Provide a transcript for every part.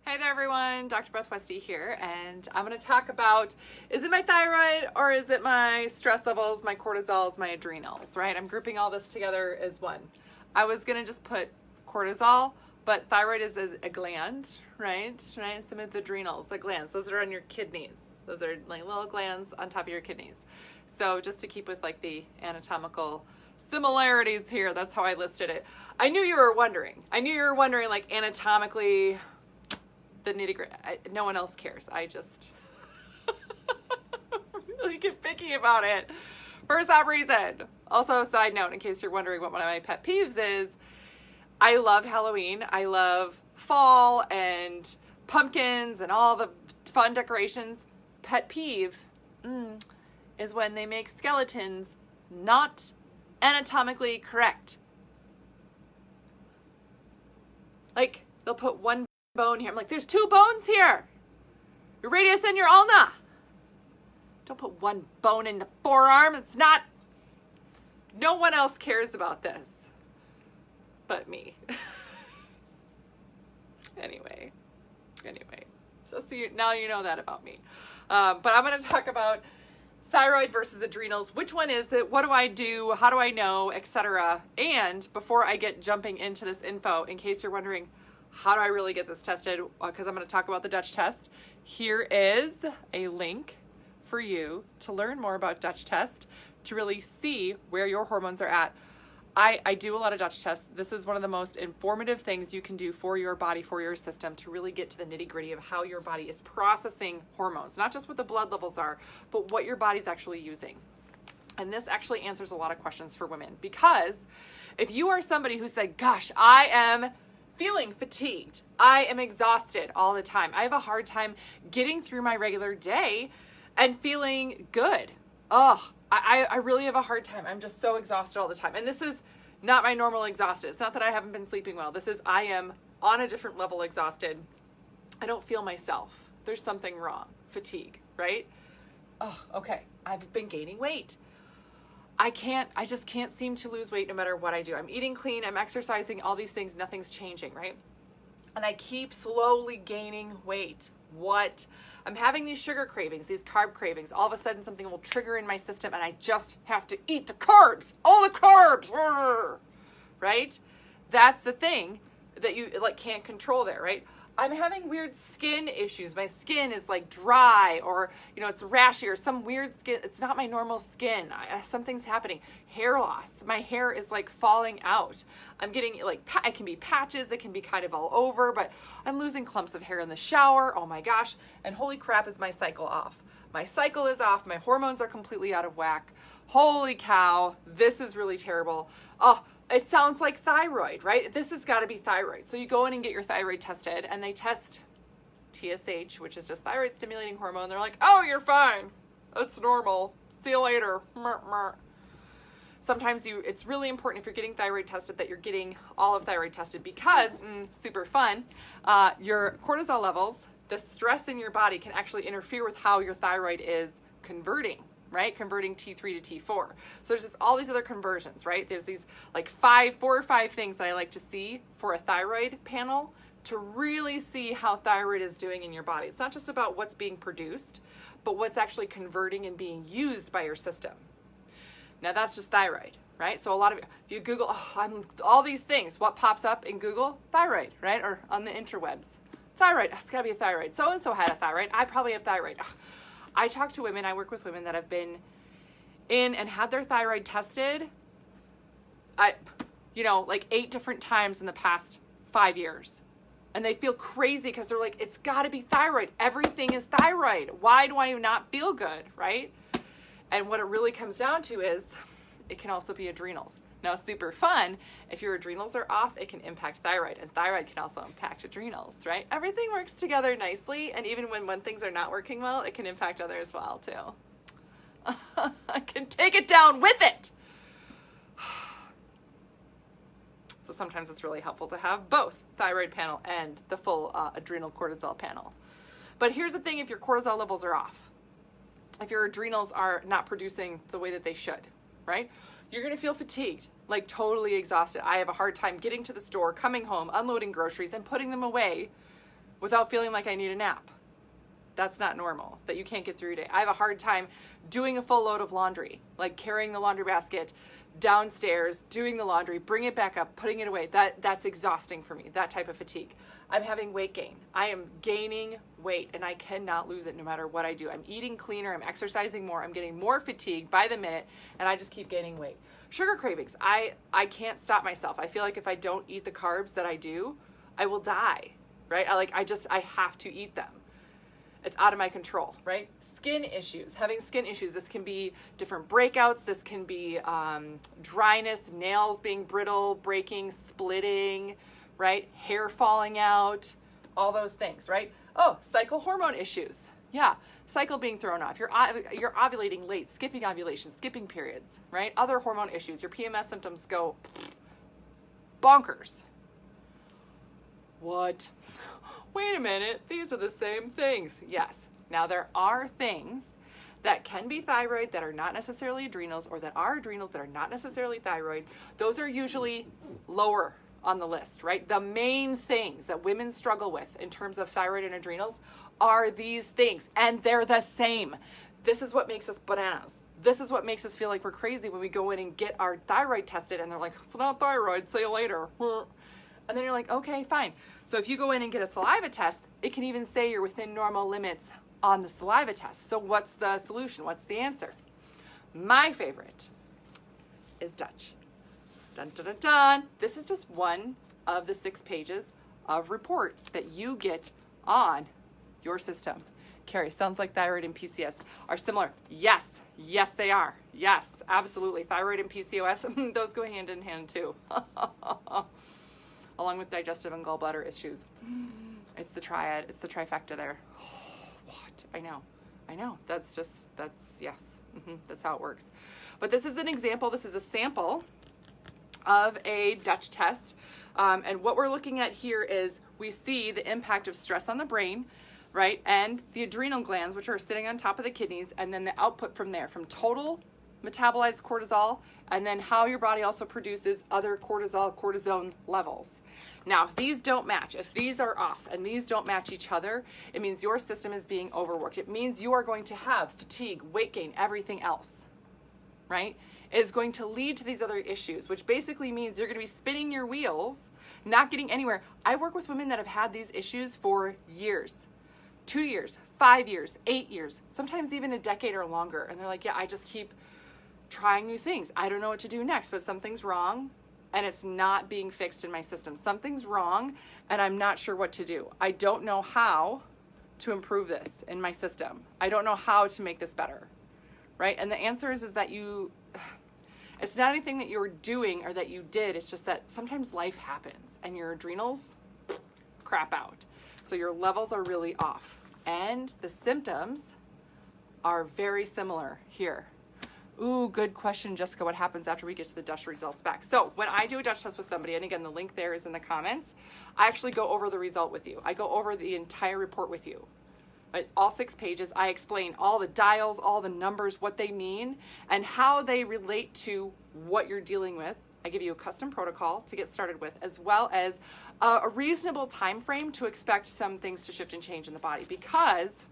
Hey there everyone, Dr. Beth Westy here, and I'm going to talk about, is it my thyroid or is it my stress levels, my cortisols, my adrenals, right? I'm grouping all this together as one. I was going to just put cortisol, but thyroid is a gland, right? Some of the adrenals, the glands, those are on your kidneys. Those are like little glands on top of your kidneys. So just to keep with like the anatomical similarities here, that's how I listed it. I knew you were wondering like anatomically, the nitty gritty. No one else cares. I just really get picky about it for some reason. Also, side note, in case you're wondering what one of my pet peeves is, I love Halloween. I love fall and pumpkins and all the fun decorations. Pet peeve is when they make skeletons not anatomically correct. Like, they'll put one bone here. I'm like, there's two bones here. Your radius and your ulna. Don't put one bone in the forearm. It's not. No one else cares about this but me. Anyway. Just so now you know that about me. But I'm going to talk about thyroid versus adrenals. Which one is it? What do I do? How do I know? Etc. And before I get jumping into this info, in case you're wondering, how do I really get this tested? Because I'm going to talk about the Dutch test. Here is a link for you to learn more about Dutch test, to really see where your hormones are at. I do a lot of Dutch tests. This is one of the most informative things you can do for your body, for your system, to really get to the nitty gritty of how your body is processing hormones. Not just what the blood levels are, but what your body's actually using. And this actually answers a lot of questions for women, because if you are somebody who said, gosh, I am feeling fatigued, I am exhausted all the time, I have a hard time getting through my regular day and feeling good. I really have a hard time. I'm just so exhausted all the time. And this is not my normal exhausted. It's not that I haven't been sleeping well. This is, I am on a different level exhausted. I don't feel myself. There's something wrong. Fatigue, right? Okay. I've been gaining weight. I just can't seem to lose weight no matter what I do. I'm eating clean, I'm exercising, all these things, nothing's changing, right? And I keep slowly gaining weight. What? I'm having these sugar cravings, these carb cravings. All of a sudden something will trigger in my system and I just have to eat the carbs, all the carbs, right? That's the thing that you can't control there, right? I'm having weird skin issues. My skin is like dry, or it's rashy, or some weird skin. It's not my normal skin. Something's happening. Hair loss. My hair is like falling out. I'm getting it can be patches. It can be kind of all over, but I'm losing clumps of hair in the shower. Oh my gosh. And holy crap, is my cycle off. My cycle is off. My hormones are completely out of whack. Holy cow. This is really terrible. It sounds like thyroid, right? This has got to be thyroid. So you go in and get your thyroid tested, and they test TSH, which is just thyroid stimulating hormone. They're like, oh, you're fine. It's normal. See you later. Sometimes it's really important if you're getting thyroid tested that you're getting all of thyroid tested, because, super fun, your cortisol levels, the stress in your body can actually interfere with how your thyroid is converting. Right? Converting T3 to T4. So there's just all these other conversions, right? There's these 4 or 5 things that I like to see for a thyroid panel to really see how thyroid is doing in your body. It's not just about what's being produced, but what's actually converting and being used by your system. Now that's just thyroid, right? So a lot of if you Google all these things, what pops up in Google? Thyroid, right? Or on the interwebs. Thyroid, it's gotta be a thyroid. So-and-so had a thyroid. I probably have thyroid. I talk to women, I work with women that have been in and had their thyroid tested, 8 different times in the past 5 years. And they feel crazy because they're like, it's got to be thyroid. Everything is thyroid. Why do I not feel good, right? And what it really comes down to is it can also be adrenals. Now, super fun, if your adrenals are off, it can impact thyroid, and thyroid can also impact adrenals, right? Everything works together nicely, and even when things are not working well, it can impact others well, too. I can take it down with it. So sometimes it's really helpful to have both thyroid panel and the full adrenal cortisol panel. But here's the thing, if your cortisol levels are off, if your adrenals are not producing the way that they should, right? You're going to feel fatigued, like totally exhausted. I have a hard time getting to the store, coming home, unloading groceries, and putting them away without feeling like I need a nap. That's not normal, that you can't get through your day. I have a hard time doing a full load of laundry, like carrying the laundry basket downstairs, doing the laundry, bring it back up, putting it away. That's exhausting for me, that type of fatigue. I'm having weight gain. I am gaining weight and I cannot lose it no matter what I do. I'm eating cleaner, I'm exercising more, I'm getting more fatigued by the minute, and I just keep gaining weight. Sugar cravings, I can't stop myself. I feel like if I don't eat the carbs that I do, I will die, right? I have to eat them. It's out of my control, right? Skin issues, having skin issues. This can be different breakouts. This can be dryness, nails being brittle, breaking, splitting, right? Hair falling out, all those things, right? Oh, cycle hormone issues. Yeah, cycle being thrown off. You're ovulating late, skipping ovulation, skipping periods, right? Other hormone issues. Your PMS symptoms go bonkers. What? Wait a minute, these are the same things. Yes. Now there are things that can be thyroid that are not necessarily adrenals, or that are adrenals that are not necessarily thyroid. Those are usually lower on the list, right? The main things that women struggle with in terms of thyroid and adrenals are these things, and they're the same. This is what makes us bananas. This is what makes us feel like we're crazy when we go in and get our thyroid tested and they're like, it's not thyroid, see you later. And then you're like, okay, fine. So if you go in and get a saliva test, it can even say you're within normal limits on the saliva test. So what's the solution? What's the answer? My favorite is Dutch. Dun, dun, dun, dun. This is just one of the 6 pages of report that you get on your system. Carrie, sounds like thyroid and PCOS are similar. Yes, yes they are. Yes, absolutely. Thyroid and PCOS, those go hand in hand too. Along with digestive and gallbladder issues. It's the triad, it's the trifecta there. What? I know. That's yes. That's how it works. But this is an example, this is a sample of a Dutch test. And what we're looking at here is we see the impact of stress on the brain, right? And the adrenal glands, which are sitting on top of the kidneys, and then the output from there, from total metabolized cortisol, and then how your body also produces other cortisone levels. Now, if these don't match, if these are off and these don't match each other, it means your system is being overworked. It means you are going to have fatigue, weight gain, everything else, right? It is going to lead to these other issues, which basically means you're going to be spinning your wheels, not getting anywhere. I work with women that have had these issues for years, 2 years, 5 years, 8 years, sometimes even a decade or longer. And they're like, yeah, I just keep trying new things. I don't know what to do next, but something's wrong and it's not being fixed in my system. Something's wrong and I'm not sure what to do. I don't know how to improve this in my system. I don't know how to make this better, right? And the answer is that it's not anything that you're doing or that you did. It's just that sometimes life happens and your adrenals crap out. So your levels are really off. And the symptoms are very similar here. Ooh, good question, Jessica. What happens after we get to the Dutch results back? So when I do a Dutch test with somebody, and again, the link there is in the comments, I actually go over the result with you. I go over the entire report with you. Right? All 6 pages. I explain all the dials, all the numbers, what they mean, and how they relate to what you're dealing with. I give you a custom protocol to get started with, as well as a reasonable time frame to expect some things to shift and change in the body. Because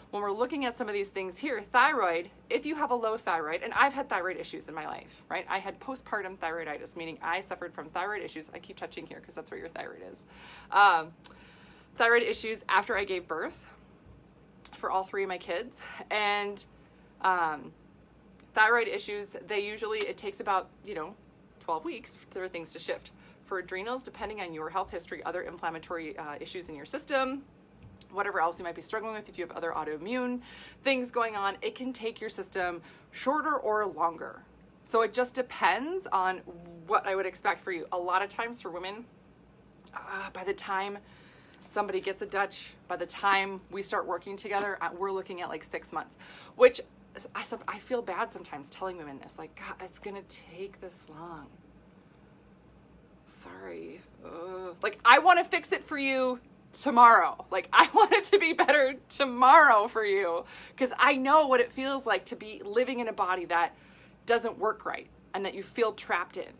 when we're looking at some of these things here, thyroid, if you have a low thyroid, and I've had thyroid issues in my life, right? I had postpartum thyroiditis, meaning I suffered from thyroid issues. I keep touching here because that's where your thyroid is. Thyroid issues after I gave birth for all 3 of my kids. And thyroid issues, it takes about, 12 weeks for things to shift. For adrenals, depending on your health history, other inflammatory issues in your system, whatever else you might be struggling with, if you have other autoimmune things going on, it can take your system shorter or longer. So it just depends on what I would expect for you. A lot of times for women, by the time somebody gets a Dutch, by the time we start working together, we're looking at like 6 months, which I feel bad sometimes telling women this, like, God, it's gonna take this long. Sorry. Like, I want to fix it for you tomorrow. Like, I want it to be better tomorrow for you, because I know what it feels like to be living in a body that doesn't work right and that you feel trapped in.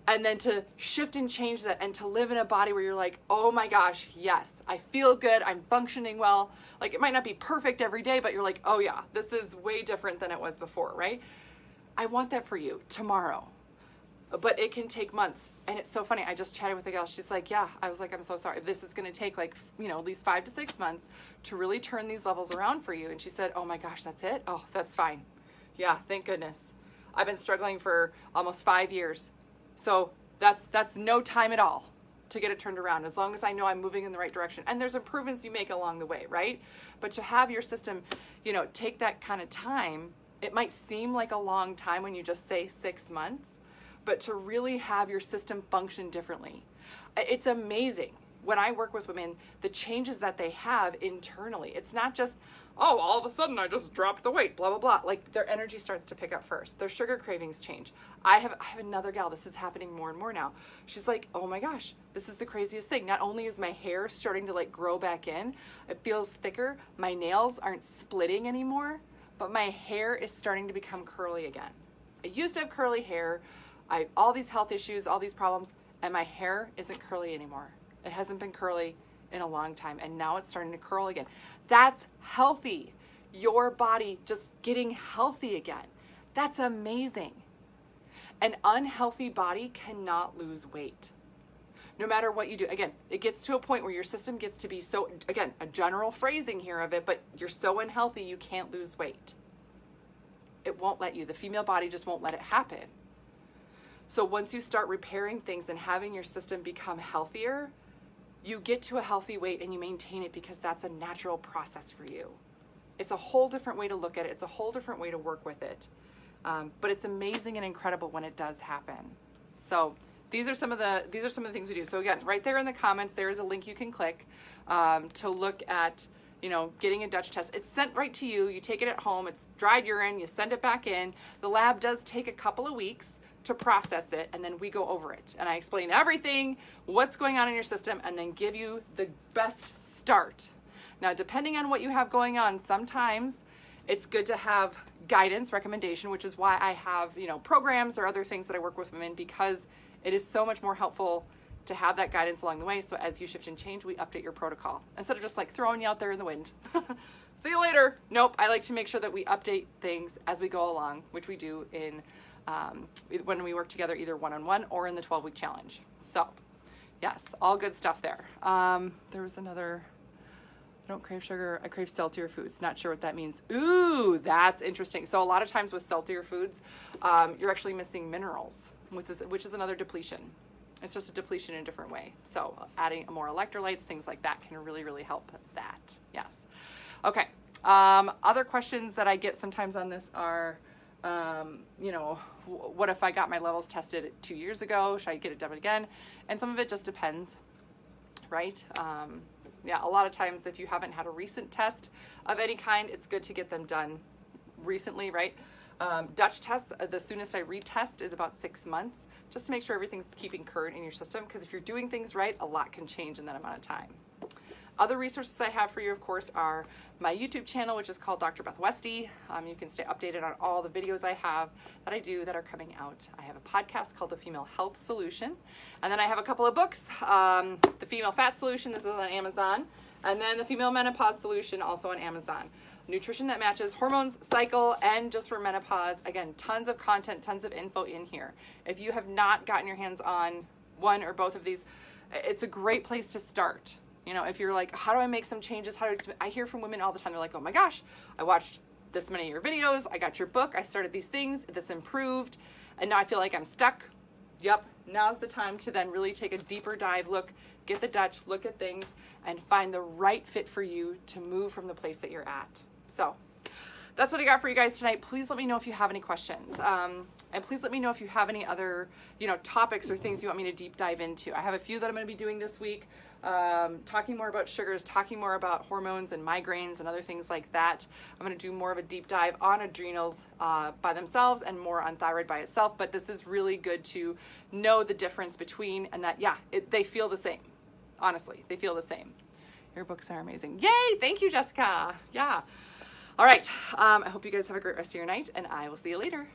And then to shift and change that and to live in a body where you're like, oh my gosh, yes, I feel good, I'm functioning well. Like it might not be perfect every day, but you're like, oh yeah, this is way different than it was before, right? I want that for you tomorrow. But it can take months. And it's so funny. I just chatted with a gal. She's like, yeah, I was like, I'm so sorry. This is going to take like, at least 5 to 6 months to really turn these levels around for you. And she said, oh my gosh, that's it? Oh, that's fine. Yeah, thank goodness. I've been struggling for almost 5 years. So that's no time at all to get it turned around, as long as I know I'm moving in the right direction. And there's improvements you make along the way, right? But to have your system, take that kind of time, it might seem like a long time when you just say 6 months, but to really have your system function differently. It's amazing when I work with women, the changes that they have internally. It's not just, oh, all of a sudden I just dropped the weight, blah, blah, blah. Like their energy starts to pick up first. Their sugar cravings change. I have another gal, this is happening more and more now. She's like, oh my gosh, this is the craziest thing. Not only is my hair starting to like grow back in, it feels thicker, my nails aren't splitting anymore, but my hair is starting to become curly again. I used to have curly hair. I have all these health issues, all these problems, and my hair isn't curly anymore. It hasn't been curly in a long time, and now it's starting to curl again. That's healthy. Your body just getting healthy again. That's amazing. An unhealthy body cannot lose weight. No matter what you do. Again, it gets to a point where your system gets to be so, again, a general phrasing here of it, but you're so unhealthy you can't lose weight. It won't let you. The female body just won't let it happen. So once you start repairing things and having your system become healthier, you get to a healthy weight and you maintain it because that's a natural process for you. It's a whole different way to look at it. It's a whole different way to work with it. But it's amazing and incredible when it does happen. So these are some of the things we do. So again, right there in the comments, there is a link you can click to look at, getting a Dutch test. It's sent right to you. You take it at home. It's dried urine. You send it back in. The lab does take a couple of weeks to process it, and then we go over it. And I explain everything, what's going on in your system, and then give you the best start. Now, depending on what you have going on, sometimes it's good to have guidance, recommendation, which is why I have, programs or other things that I work with women, because it is so much more helpful to have that guidance along the way. So as you shift and change, we update your protocol instead of just like throwing you out there in the wind. See you later. Nope. I like to make sure that we update things as we go along, which we do in when we work together, either one-on-one or in the 12-week challenge. So yes, all good stuff there. There was another, I don't crave sugar, I crave saltier foods. Not sure what that means. Ooh, that's interesting. So a lot of times with saltier foods, you're actually missing minerals, which is another depletion. It's just a depletion in a different way. So adding more electrolytes, things like that can really, really help that. Yes. Okay. Other questions that I get sometimes on this are, what if I got my levels tested 2 years ago? Should I get it done again? And some of it just depends, right? A lot of times if you haven't had a recent test of any kind, it's good to get them done recently, right? Dutch tests, the soonest I retest is about 6 months, just to make sure everything's keeping current in your system, because if you're doing things right, a lot can change in that amount of time. Other resources I have for you, of course, are my YouTube channel, which is called Dr. Beth Westy. You can stay updated on all the videos I have that I do that are coming out. I have a podcast called The Female Health Solution. And then I have a couple of books, The Female Fat Solution, this is on Amazon. And then The Female Menopause Solution, also on Amazon. Nutrition that matches hormones, cycle, and just for menopause. Again, tons of content, tons of info in here. If you have not gotten your hands on one or both of these, it's a great place to start. If you're like, how do I make some changes? I hear from women all the time. They're like, oh my gosh, I watched this many of your videos. I got your book. I started these things. This improved. And now I feel like I'm stuck. Yep. Now's the time to then really take a deeper dive look, get the Dutch, look at things, and find the right fit for you to move from the place that you're at. So that's what I got for you guys tonight. Please let me know if you have any questions. And please let me know if you have any other, topics or things you want me to deep dive into. I have a few that I'm going to be doing this week. Talking more about sugars, talking more about hormones and migraines and other things like that. I'm going to do more of a deep dive on adrenals by themselves and more on thyroid by itself, but this is really good to know the difference between, and that, they feel the same. Honestly, they feel the same. Your books are amazing. Yay! Thank you, Jessica. Yeah. All right. I hope you guys have a great rest of your night, and I will see you later.